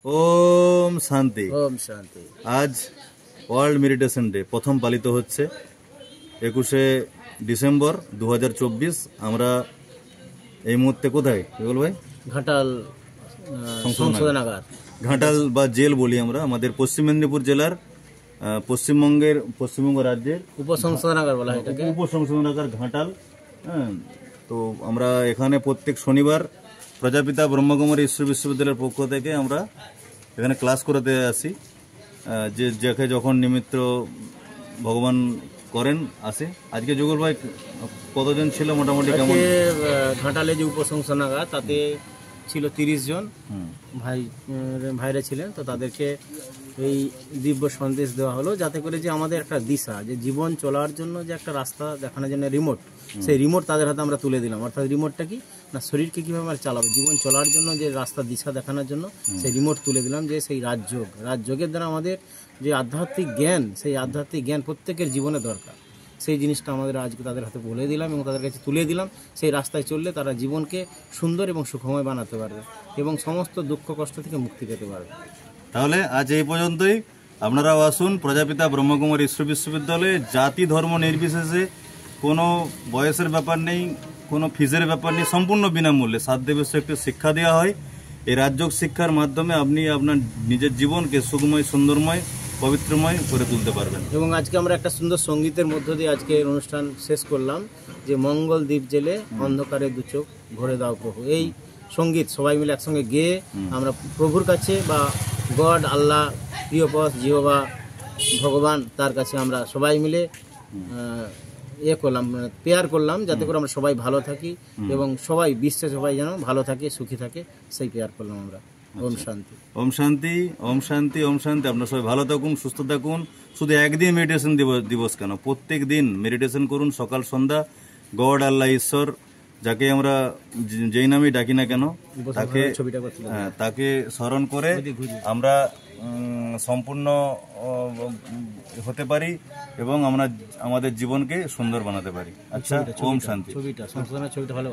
ओम शांति। ओम शांति। आज world meditation day प्रथम पालित হচ্ছে 21শে ডিসেম্বর 2024। আমরা এই মুহূর্তে কোথায় বল ভাই? ঘাটাল সংশোধনাগার, ঘাটাল বা জেল বলি আমরা, আমাদের পশ্চিম মেদিনীপুর জেলার পশ্চিমবঙ্গ রাজ্যের উপসংশোধনাগার বলা হয় এটাকে, উপসংশোধনাগার ঘাটাল। হ্যাঁ, তো আমরা এখানে প্রত্যেক শনিবার প্রজাপিতা ব্রহ্মকুমারী ঈশ্বর বিশ্ববিদ্যালয়ের পক্ষ থেকে আমরা এখানে ক্লাস করাতে আসি। যে যাকে যখন নিমিত্ত ভগবান করেন আসে। আজকে যুগল ভাই কতজন ছিল মোটামুটি? কেমন ঘাটালে যে উপসংশোধনাগার তাতে ছিল 30 জন ভাইরা ছিলেন। তো তাদেরকে এই দিব্য সন্দেশ দেওয়া হলো, যাতে করে যে আমাদের একটা দিশা, যে জীবন চলার জন্য যে একটা রাস্তা দেখানোর জন্য রিমোট, সেই রিমোট তাদের হাতে আমরা তুলে দিলাম। অর্থাৎ রিমোটটা কি না, শরীরকে কীভাবে আমরা চালাবো, জীবন চলার জন্য যে রাস্তা দিশা দেখানোর জন্য সেই রিমোট তুলে দিলাম। যে সেই রাজযোগের দ্বারা আমাদের যে আধ্যাত্মিক জ্ঞান, সেই আধ্যাত্মিক জ্ঞান প্রত্যেকের জীবনে দরকার, সেই জিনিসটা আমাদের আজকে তাদের হাতে বলে দিলাম এবং তাদের কাছে তুলে দিলাম। সেই রাস্তায় চললে তারা জীবনকে সুন্দর এবং সুখময় বানাতে পারবে এবং সমস্ত দুঃখ কষ্ট থেকে মুক্তি পেতে পারবে। তাহলে আজ এই পর্যন্তই। আপনারাও আসুন প্রজাপিতা ব্রহ্মকুমারী ঈশ্বর বিশ্ববিদ্যালয়ে, জাতি ধর্ম নির্বিশেষে, কোনো বয়সের ব্যাপার নেই, কোনো ফিজের ব্যাপার নেই, সম্পূর্ণ বিনামূল্যে 7 দিবস একটি শিক্ষা দেওয়া হয়। এই রাজযোগ শিক্ষার মাধ্যমে আপনি আপনার নিজের জীবনকে সুখময়, সুন্দরময়, পবিত্রময় করে তুলতে পারবেন। এবং আজকে আমরা একটা সুন্দর সঙ্গীতের মধ্য দিয়ে আজকে অনুষ্ঠান শেষ করলাম, যে মঙ্গল দ্বীপ জেলে অন্ধকারে দু চোখ ভরে দাও প্রভু। এই সঙ্গীত সবাই মিলে একসঙ্গে গেয়ে আমরা প্রভুর কাছে বা গড, আল্লাহ, প্রিয়পথ, জিহোবা, ভগবান, তার কাছে আমরা সবাই মিলে করলাম, প্রেয়ার করলাম, যাতে করে আমরা সবাই ভালো থাকি এবং সবাই বিশ্বে সবাই যেন ভালো থাকে, সুখী থাকে, সেই প্রেয়ার করলাম আমরা। ওম শান্তি, ওম শান্তি, ওম শান্তি, ওম শান্তি। আপনারা সবাই ভালো থাকুন, সুস্থ থাকুন। শুধু একদিন মেডিটেশন দিবস কেন, প্রত্যেক দিন মেডিটেশন করুন, সকাল সন্ধ্যা। গড, আল্লাহ, ঈশ্বর, যাকে আমরা যেই নামে ডাকি না কেন, তাকে স্মরণ করে আমরা সম্পূর্ণ হতে পারি এবং আমরা আমাদের জীবনকে সুন্দর বানাতে পারি। আচ্ছা, ওম শান্তি। ছবিটা ভালো।